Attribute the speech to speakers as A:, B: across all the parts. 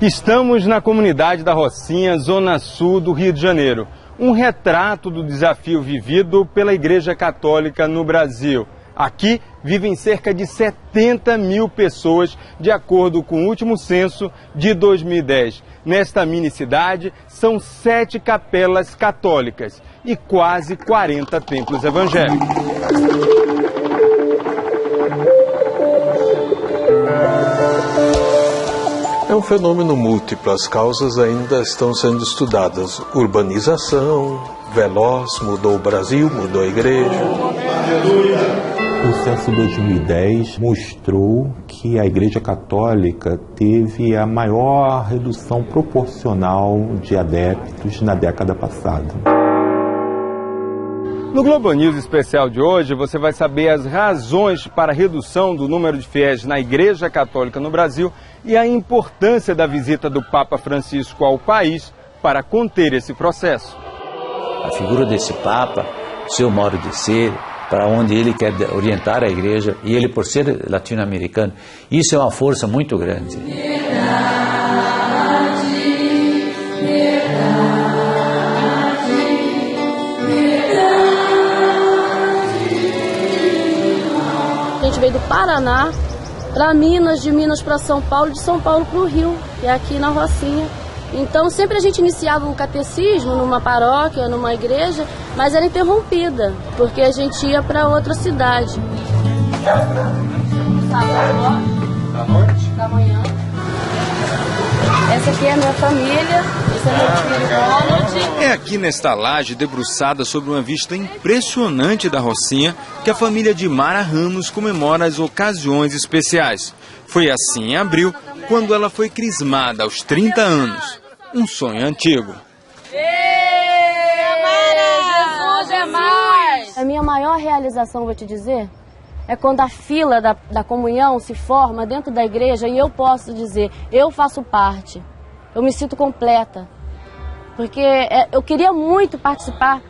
A: Estamos na comunidade da Rocinha, zona sul do Rio de Janeiro. Um retrato do desafio vivido pela Igreja Católica no Brasil. Aqui vivem cerca de 70 mil pessoas, de acordo com o último censo de 2010. Nesta mini-cidade, são 7 capelas católicas e quase 40 templos evangélicos.
B: É um fenômeno múltiplo, as causas ainda estão sendo estudadas. Urbanização, veloz, mudou o Brasil, mudou a igreja.
C: O censo 2010 mostrou que a Igreja Católica teve a maior redução proporcional de adeptos na década passada.
A: No Globo News especial de hoje, você vai saber as razões para a redução do número de fiéis na Igreja Católica no Brasil e a importância da visita do Papa Francisco ao país para conter esse processo.
D: A figura desse Papa, seu modo de ser, para onde ele quer orientar a Igreja, e ele por ser latino-americano, isso é uma força muito grande.
E: A gente veio do Paraná para Minas, de Minas para São Paulo, de São Paulo para o Rio, que é aqui na Rocinha. Então sempre a gente iniciava um catecismo numa paróquia, numa igreja, mas era interrompida, porque a gente ia para outra cidade.
A: Da noite?
E: Da manhã. Essa aqui é a minha família, esse é meu filho Ronald.
A: É aqui nesta laje, debruçada sobre uma vista impressionante da Rocinha, que a família de Mara Ramos comemora as ocasiões especiais. Foi assim em abril, quando ela foi crismada aos 30 anos. Um sonho antigo.
E: Jesus é mais! A minha maior realização, vou te dizer, é quando a fila da comunhão se forma dentro da igreja e eu posso dizer, eu faço parte, eu me sinto completa. Porque eu queria muito participar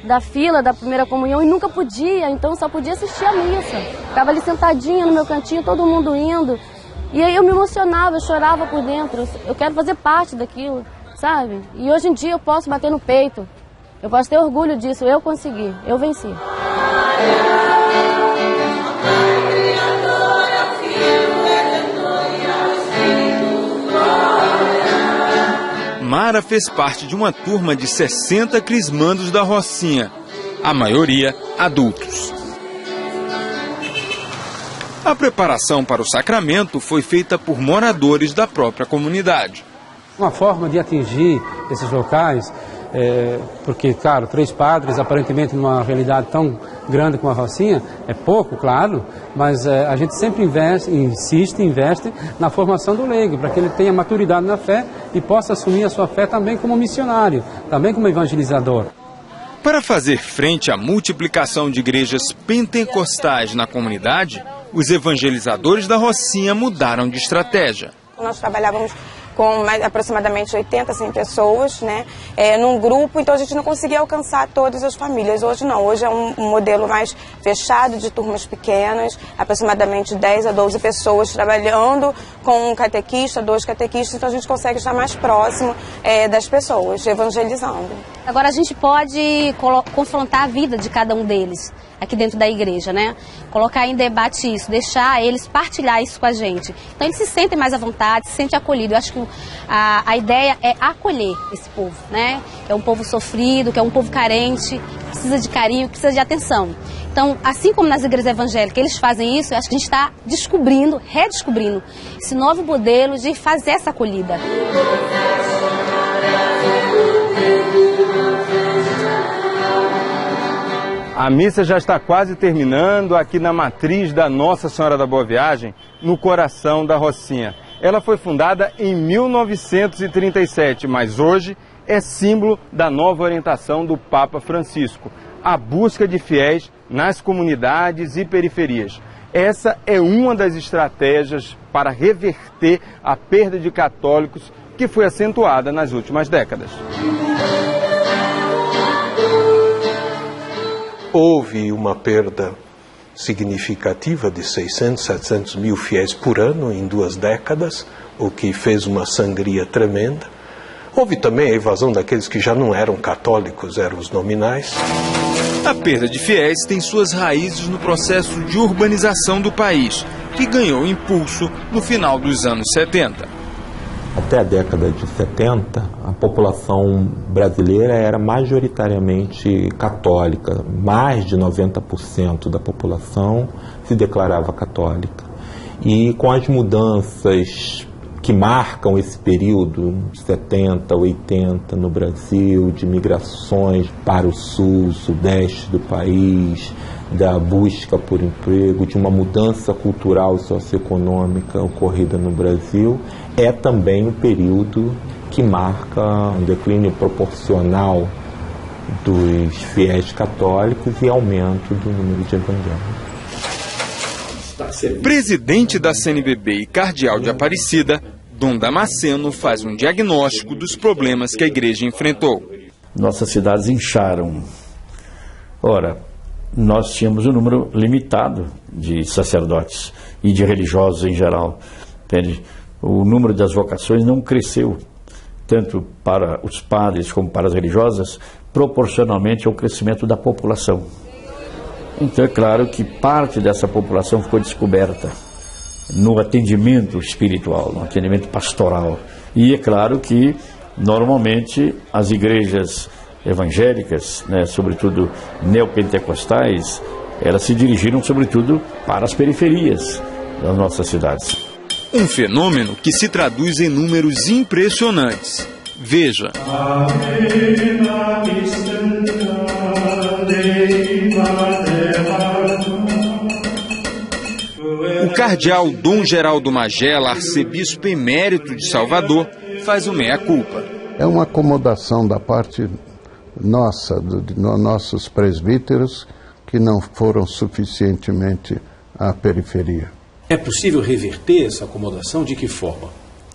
E: da fila da primeira comunhão e nunca podia, então só podia assistir a missa. Ficava ali sentadinha no meu cantinho, todo mundo indo. E aí eu me emocionava, eu chorava por dentro, eu quero fazer parte daquilo, sabe? E hoje em dia eu posso bater no peito, eu posso ter orgulho disso, eu consegui, eu venci.
A: Mara fez parte de uma turma de 60 crismandos da Rocinha, a maioria adultos. A preparação para o sacramento foi feita por moradores da própria comunidade.
F: Uma forma de atingir esses locais, porque, claro, 3 padres, aparentemente numa realidade tão grande como a Rocinha, é pouco, claro, mas a gente sempre investe na formação do leigo, para que ele tenha maturidade na fé e possa assumir a sua fé também como missionário, também como evangelizador.
A: Para fazer frente à multiplicação de igrejas pentecostais na comunidade, os evangelizadores da Rocinha mudaram de estratégia.
G: Nós trabalhávamos com aproximadamente 80, 100 pessoas, né, num grupo, então a gente não conseguia alcançar todas as famílias. Hoje não, hoje é um modelo mais fechado, de turmas pequenas, aproximadamente 10 a 12 pessoas trabalhando com um catequista, 2 catequistas, então a gente consegue estar mais próximo das pessoas, evangelizando.
H: Agora a gente pode confrontar a vida de cada um deles aqui dentro da igreja, né? Colocar em debate isso, deixar eles partilhar isso com a gente. Então eles se sentem mais à vontade, se sentem acolhidos. Eu acho que a ideia é acolher esse povo, né? Que é um povo sofrido, que é um povo carente, que precisa de carinho, que precisa de atenção. Então, assim como nas igrejas evangélicas eles fazem isso, eu acho que a gente está descobrindo, redescobrindo esse novo modelo de fazer essa acolhida.
A: A missa já está quase terminando aqui na matriz da Nossa Senhora da Boa Viagem, no coração da Rocinha. Ela foi fundada em 1937, mas hoje é símbolo da nova orientação do Papa Francisco, a busca de fiéis nas comunidades e periferias. Essa é uma das estratégias para reverter a perda de católicos que foi acentuada nas últimas décadas.
B: Houve uma perda significativa de 600, 700 mil fiéis por ano em 2 décadas, o que fez uma sangria tremenda. Houve também a evasão daqueles que já não eram católicos, eram os nominais.
A: A perda de fiéis tem suas raízes no processo de urbanização do país, que ganhou impulso no final dos anos 70.
C: Até a década de 70, a população brasileira era majoritariamente católica. Mais de 90% da população se declarava católica. E com as mudanças que marcam esse período, 70, 80 no Brasil, de migrações para o sul, sudeste do país, da busca por emprego, de uma mudança cultural e socioeconômica ocorrida no Brasil, é também um período que marca um declínio proporcional dos fiéis católicos e aumento do número de evangélicos.
A: Presidente da CNBB e cardeal de Aparecida, Dom Damasceno faz um diagnóstico dos problemas que a igreja enfrentou.
I: Nossas cidades incharam. Ora, nós tínhamos um número limitado de sacerdotes e de religiosos em geral. Entende? O número das vocações não cresceu, tanto para os padres como para as religiosas, proporcionalmente ao crescimento da população. Então é claro que parte dessa população ficou descoberta no atendimento espiritual, no atendimento pastoral. E é claro que, normalmente, as igrejas evangélicas, né, sobretudo neopentecostais, elas se dirigiram, sobretudo, para as periferias das nossas cidades.
A: Um fenômeno que se traduz em números impressionantes. Veja. O cardeal Dom Geraldo Magela, arcebispo emérito de Salvador, faz o meia-culpa.
J: É uma acomodação da parte nossa, de nossos presbíteros, que não foram suficientemente à periferia.
K: É possível reverter essa acomodação? De que forma?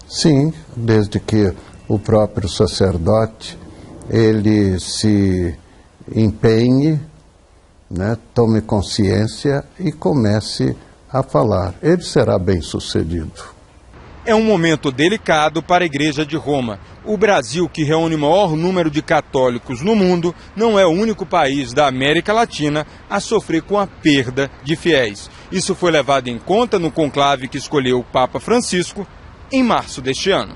J: Sim, desde que o próprio sacerdote ele se empenhe, né, tome consciência e comece a falar. Ele será bem-sucedido.
A: É um momento delicado para a Igreja de Roma. O Brasil, que reúne o maior número de católicos no mundo, não é o único país da América Latina a sofrer com a perda de fiéis. Isso foi levado em conta no conclave que escolheu o Papa Francisco em março deste ano.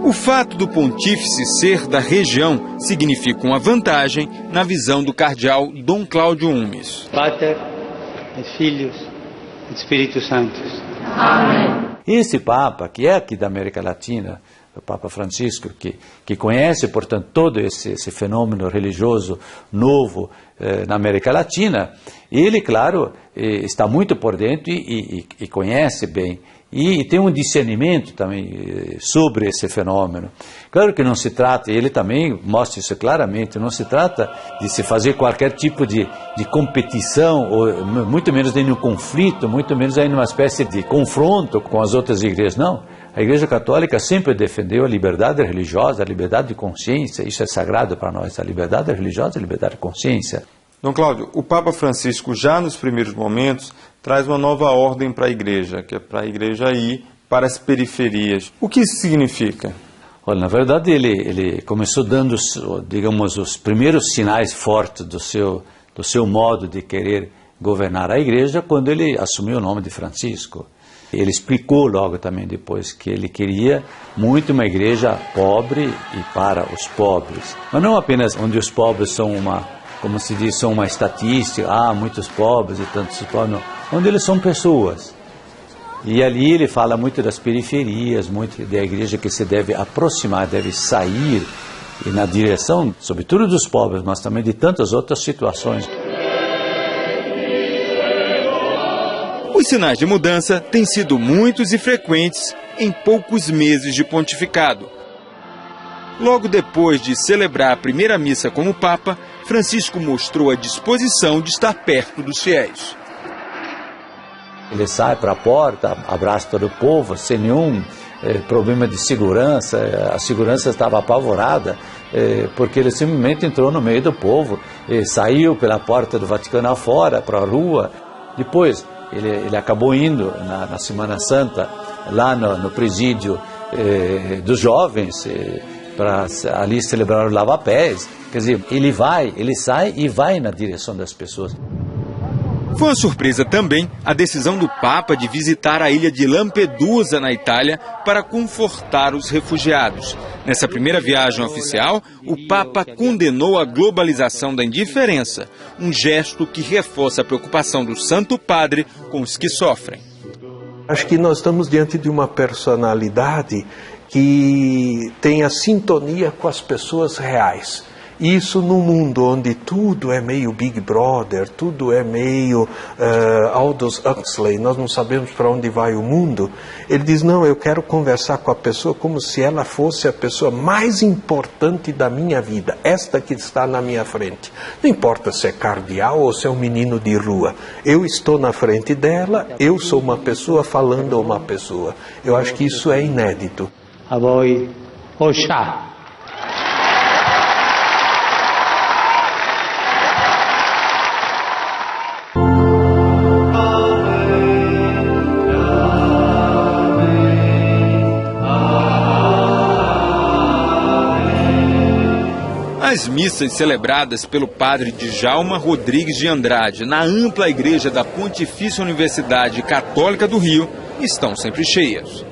A: O fato do pontífice ser da região significa uma vantagem na visão do cardeal Dom Cláudio Umes.
L: Pater et Filius et Spiritus Sanctus.
D: Amém. Esse Papa, que é aqui da América Latina, o Papa Francisco, que conhece, portanto, todo esse fenômeno religioso novo na América Latina, ele, claro, está muito por dentro e conhece bem. E tem um discernimento também sobre esse fenômeno. Claro que não se trata, ele também mostra isso claramente, não se trata de se fazer qualquer tipo de competição, ou muito menos de um conflito, muito menos aí numa espécie de confronto com as outras igrejas, não. A Igreja Católica sempre defendeu a liberdade religiosa, a liberdade de consciência, isso é sagrado para nós, a liberdade religiosa e a liberdade de consciência.
A: Dom Cláudio, o Papa Francisco já nos primeiros momentos traz uma nova ordem para a Igreja, que é para a Igreja ir para as periferias. O que isso significa?
D: Olha, na verdade ele começou dando, digamos, os primeiros sinais fortes do seu modo de querer governar a Igreja quando ele assumiu o nome de Francisco. Ele explicou logo também depois que ele queria muito uma igreja pobre e para os pobres. Mas não apenas onde os pobres são como se diz, são uma estatística, muitos pobres e tantos pobres, não. Onde eles são pessoas. E ali ele fala muito das periferias, muito da igreja que se deve aproximar, deve sair e na direção, sobretudo dos pobres, mas também de tantas outras situações.
A: Os sinais de mudança têm sido muitos e frequentes em poucos meses de pontificado. Logo depois de celebrar a primeira missa como Papa, Francisco mostrou a disposição de estar perto dos fiéis.
D: Ele sai para a porta, abraça todo o povo, sem nenhum problema de segurança. A segurança estava apavorada, porque ele simplesmente entrou no meio do povo, saiu pela porta do Vaticano afora, para a rua. Depois, ele acabou indo na Semana Santa, lá no presídio dos jovens, para ali celebrar o lava-pés. Quer dizer, ele sai e vai na direção das pessoas.
A: Foi uma surpresa também a decisão do Papa de visitar a ilha de Lampedusa, na Itália, para confortar os refugiados. Nessa primeira viagem oficial, o Papa condenou a globalização da indiferença, um gesto que reforça a preocupação do Santo Padre com os que sofrem.
B: Acho que nós estamos diante de uma personalidade que tem a sintonia com as pessoas reais. Isso num mundo onde tudo é meio Big Brother, tudo é meio Aldous Huxley, nós não sabemos para onde vai o mundo. Ele diz, não, eu quero conversar com a pessoa como se ela fosse a pessoa mais importante da minha vida, esta que está na minha frente. Não importa se é cardeal ou se é um menino de rua, eu estou na frente dela, eu sou uma pessoa falando a uma pessoa. Eu acho que isso é inédito.
L: A voi, Oxá.
A: As missas celebradas pelo padre Djalma Rodrigues de Andrade na ampla igreja da Pontifícia Universidade Católica do Rio estão sempre cheias.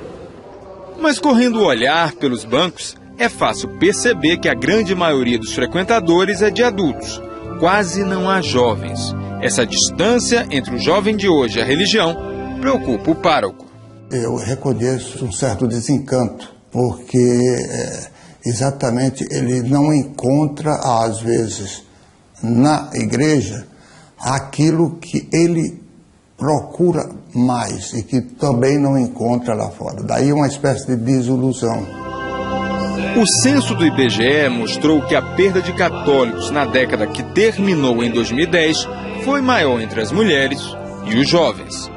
A: Mas correndo o olhar pelos bancos, é fácil perceber que a grande maioria dos frequentadores é de adultos. Quase não há jovens. Essa distância entre o jovem de hoje e a religião preocupa o pároco.
M: Eu reconheço um certo desencanto, porque exatamente ele não encontra, às vezes, na igreja, aquilo que ele procura mais e que também não encontra lá fora. Daí uma espécie de desilusão.
A: O censo do IBGE mostrou que a perda de católicos na década que terminou em 2010 foi maior entre as mulheres e os jovens.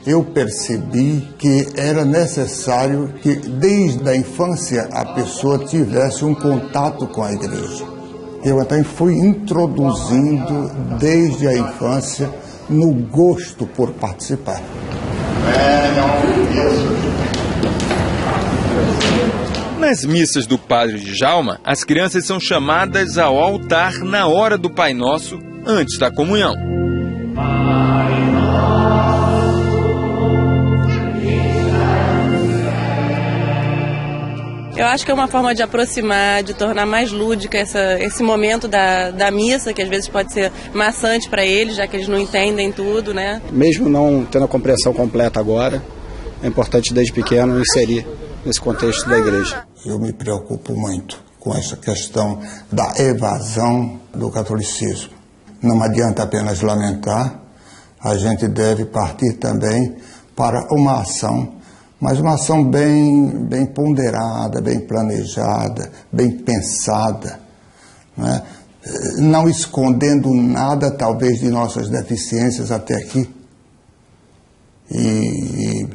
M: Eu percebi que era necessário que desde a infância a pessoa tivesse um contato com a igreja. Eu até fui introduzindo desde a infância no gosto por participar.
A: Nas missas do padre Djalma, as crianças são chamadas ao altar na hora do Pai Nosso, antes da comunhão.
N: Eu acho que é uma forma de aproximar, de tornar mais lúdica esse momento da missa, que às vezes pode ser maçante para eles, já que eles não entendem tudo, né?
O: Mesmo não tendo a compreensão completa agora, é importante desde pequeno inserir nesse contexto da igreja.
M: Eu me preocupo muito com essa questão da evasão do catolicismo. Não adianta apenas lamentar, a gente deve partir também para uma ação, mas uma ação bem ponderada, bem planejada, bem pensada, né? Não escondendo nada, talvez, de nossas deficiências até aqui, e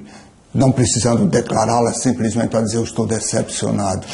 M: não precisando declará-las simplesmente para dizer eu estou decepcionado.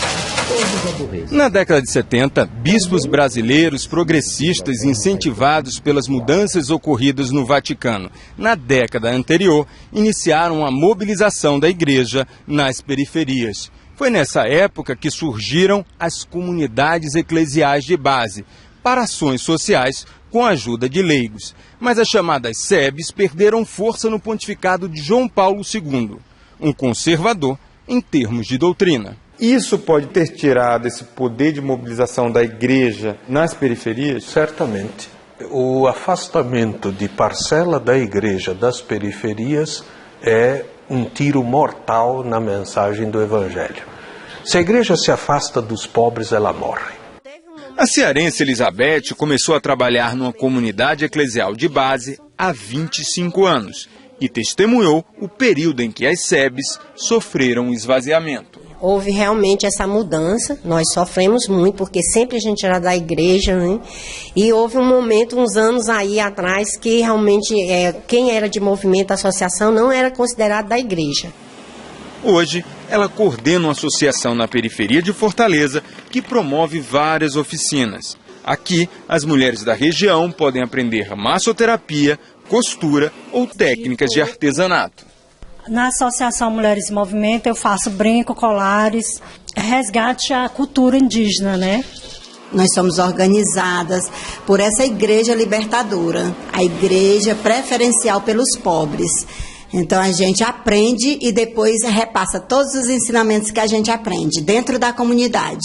A: Na década de 70, bispos brasileiros progressistas, incentivados pelas mudanças ocorridas no Vaticano na década anterior, iniciaram a mobilização da igreja nas periferias. Foi nessa época que surgiram as comunidades eclesiais de base, para ações sociais com a ajuda de leigos. Mas as chamadas SEBs perderam força no pontificado de João Paulo II, um conservador em termos de doutrina. Isso pode ter tirado esse poder de mobilização da igreja nas periferias?
B: Certamente. O afastamento de parcela da igreja das periferias é um tiro mortal na mensagem do Evangelho. Se a igreja se afasta dos pobres, ela morre.
A: A cearense Elizabeth começou a trabalhar numa comunidade eclesial de base há 25 anos e testemunhou o período em que as SEBs sofreram esvaziamento.
P: Houve realmente essa mudança, nós sofremos muito, porque sempre a gente era da igreja, né? E houve um momento, uns anos aí atrás, que realmente quem era de movimento, associação, não era considerado da igreja.
A: Hoje, ela coordena uma associação na periferia de Fortaleza que promove várias oficinas. Aqui, as mulheres da região podem aprender massoterapia, costura ou técnicas de artesanato.
Q: Na Associação Mulheres em Movimento eu faço brinco, colares, resgate à cultura indígena, né?
R: Nós somos organizadas por essa igreja libertadora, a igreja preferencial pelos pobres. Então a gente aprende e depois repassa todos os ensinamentos que a gente aprende dentro da comunidade.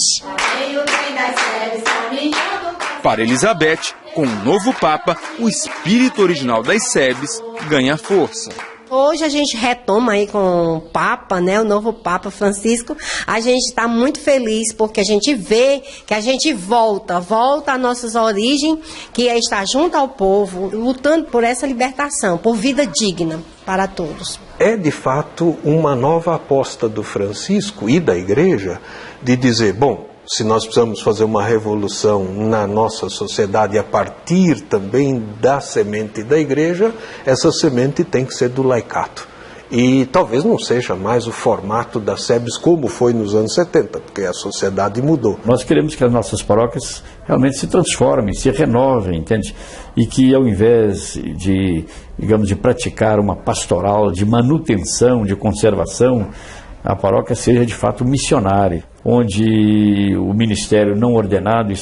A: Para Elizabeth, com o novo Papa, o espírito original das SEBs ganha força.
P: Hoje a gente retoma aí com o Papa, né, o novo Papa Francisco. A gente está muito feliz porque a gente vê que a gente volta às nossas origens, que é estar junto ao povo, lutando por essa libertação, por vida digna para todos.
B: É de fato uma nova aposta do Francisco e da Igreja de dizer, bom, se nós precisamos fazer uma revolução na nossa sociedade a partir também da semente da igreja, essa semente tem que ser do laicato. E talvez não seja mais o formato das SEBs como foi nos anos 70, porque a sociedade mudou.
I: Nós queremos que as nossas paróquias realmente se transformem, se renovem, entende? E que ao invés de, digamos, de praticar uma pastoral de manutenção, de conservação, a paróquia seja de fato missionária, onde o ministério não ordenado,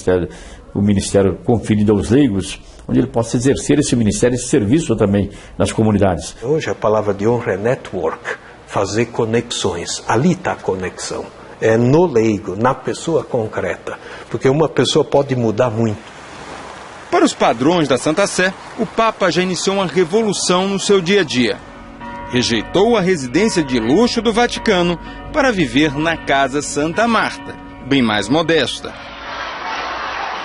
I: o ministério conferido aos leigos, onde ele possa exercer esse ministério, esse serviço também nas comunidades.
B: Hoje a palavra de honra é network, fazer conexões, ali está a conexão, é no leigo, na pessoa concreta, porque uma pessoa pode mudar muito.
A: Para os padrões da Santa Sé, o Papa já iniciou uma revolução no seu dia a dia. Rejeitou a residência de luxo do Vaticano para viver na Casa Santa Marta, bem mais modesta.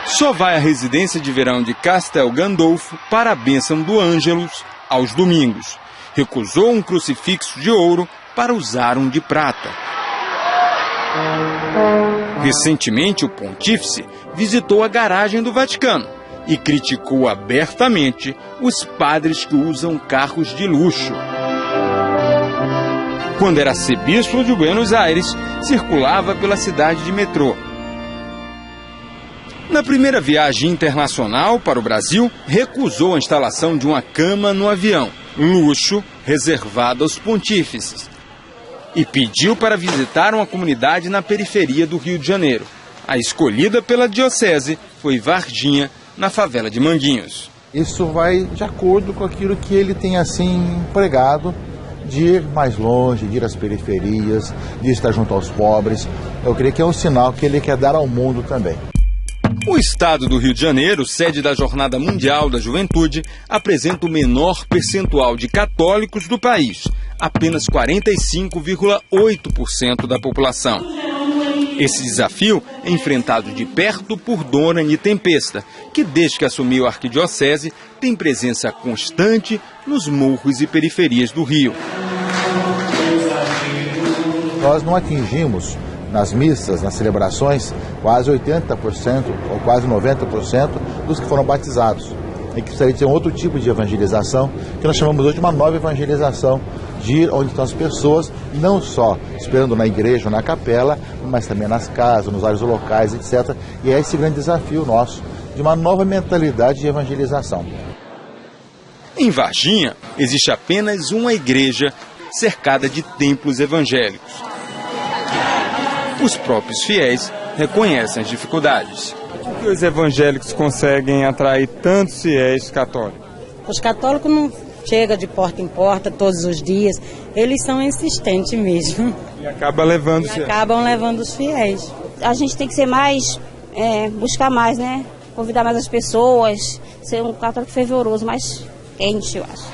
A: Só vai à residência de verão de Castel Gandolfo para a bênção do Ângelus aos domingos. Recusou um crucifixo de ouro para usar um de prata. Recentemente, o pontífice visitou a garagem do Vaticano e criticou abertamente os padres que usam carros de luxo. Quando era arcebispo de Buenos Aires, circulava pela cidade de metrô. Na primeira viagem internacional para o Brasil, recusou a instalação de uma cama no avião, luxo reservado aos pontífices, e pediu para visitar uma comunidade na periferia do Rio de Janeiro. A escolhida pela diocese foi Varginha, na favela de Manguinhos.
S: Isso vai de acordo com aquilo que ele tem assim pregado, de ir mais longe, de ir às periferias, de estar junto aos pobres. Eu creio que é um sinal que ele quer dar ao mundo também.
A: O estado do Rio de Janeiro, sede da Jornada Mundial da Juventude, apresenta o menor percentual de católicos do país, apenas 45,8% da população. Esse desafio é enfrentado de perto por Dona Ani Tempesta, que desde que assumiu a arquidiocese tem presença constante nos morros e periferias do Rio.
S: Nós não atingimos nas missas, nas celebrações, quase 80% ou quase 90% dos que foram batizados. E que precisaria ter um outro tipo de evangelização, que nós chamamos hoje de uma nova evangelização, de ir onde estão as pessoas, não só esperando na igreja ou na capela, mas também nas casas, nos vários locais, etc. E é esse grande desafio nosso, de uma nova mentalidade de evangelização.
A: Em Varginha, existe apenas uma igreja cercada de templos evangélicos. Os próprios fiéis reconhecem as dificuldades. Por que os evangélicos conseguem atrair tantos fiéis católicos?
Q: Os católicos não chegam de porta em porta todos os dias, eles são insistentes mesmo.
A: E acabam levando
Q: os fiéis.
H: A gente tem que ser mais, buscar mais, né? Convidar mais as pessoas, ser um católico fervoroso, mais quente, eu acho.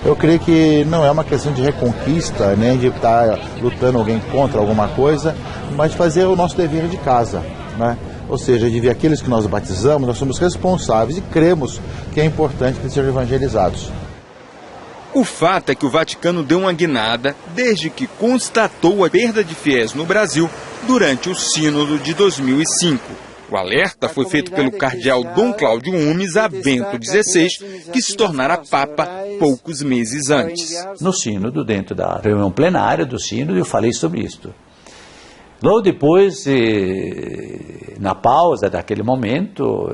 S: Eu creio que não é uma questão de reconquista, nem de estar lutando alguém contra alguma coisa, mas de fazer o nosso dever de casa, né? Ou seja, de ver aqueles que nós batizamos, nós somos responsáveis e cremos que é importante que eles sejam evangelizados.
A: O fato é que o Vaticano deu uma guinada desde que constatou a perda de fiéis no Brasil durante o Sínodo de 2005. O alerta foi feito pelo cardeal Dom Cláudio Umes a Bento XVI, que se tornara Papa poucos meses antes.
D: No Sínodo, dentro da reunião plenária do Sínodo, eu falei sobre isto. Logo depois, na pausa daquele momento,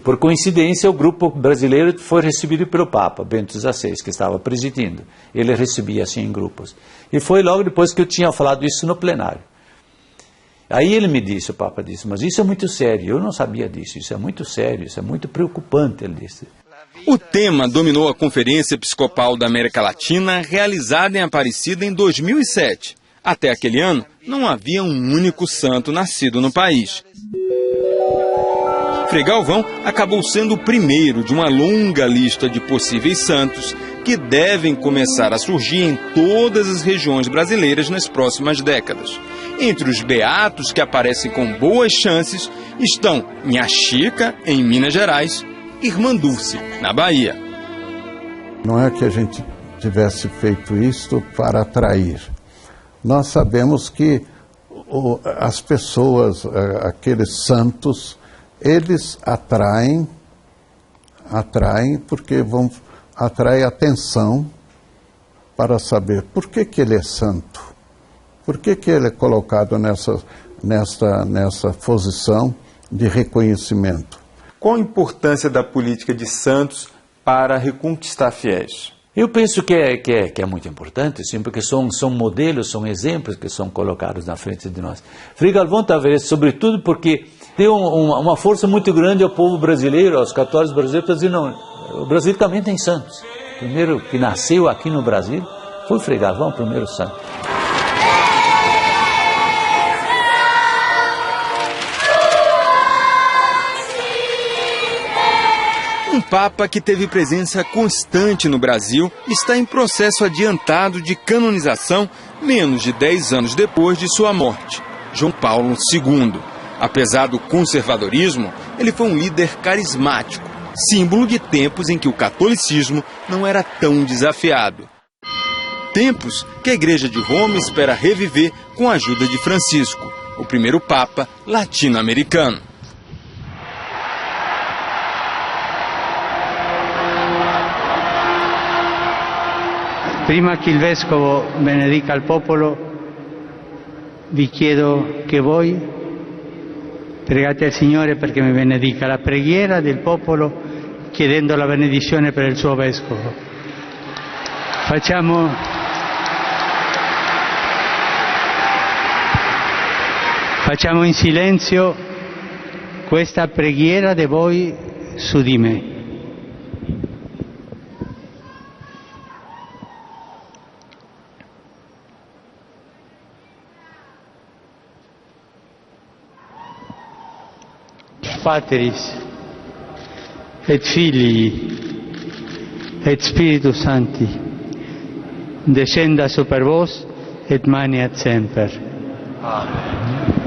D: por coincidência, o grupo brasileiro foi recebido pelo Papa Bento XVI, que estava presidindo. Ele recebia assim em grupos. E foi logo depois que eu tinha falado isso no plenário. Aí ele me disse, o Papa disse, mas isso é muito sério. Eu não sabia disso, isso é muito sério, isso é muito preocupante, ele disse.
A: O tema dominou a Conferência Episcopal da América Latina, realizada em Aparecida em 2007. Até aquele ano, não havia um único santo nascido no país. Frei Galvão acabou sendo o primeiro de uma longa lista de possíveis santos que devem começar a surgir em todas as regiões brasileiras nas próximas décadas. Entre os beatos que aparecem com boas chances estão Nha Chica, em Minas Gerais, e Irmã Dulce, na Bahia.
J: Não é que a gente tivesse feito isto para atrair. Nós sabemos que as pessoas, aqueles santos, eles atraem porque atrai atenção para saber por que ele é santo, por que ele é colocado nessa posição de reconhecimento.
A: Qual a importância da política de santos para reconquistar fiéis?
D: Eu penso que é muito importante, sim, porque são modelos, são exemplos que são colocados na frente de nós. Frei Galvão talvez, sobretudo porque deu uma força muito grande ao povo brasileiro, aos católicos brasileiros, para dizer, não, o Brasil também tem santos. O primeiro que nasceu aqui no Brasil foi o Frei Galvão, o primeiro santo.
A: Um Papa que teve presença constante no Brasil está em processo adiantado de canonização menos de 10 anos depois de sua morte, João Paulo II. Apesar do conservadorismo, ele foi um líder carismático, símbolo de tempos em que o catolicismo não era tão desafiado. Tempos que a Igreja de Roma espera reviver com a ajuda de Francisco, o primeiro Papa latino-americano.
L: Prima che il Vescovo benedica il popolo, vi chiedo che voi pregate al Signore perché mi benedica. La preghiera del popolo chiedendo la benedizione per il suo Vescovo. Facciamo in silenzio questa preghiera di voi su di me. Patris et Filii et Spiritus Sancti descenda super vos et maneat semper. Amen.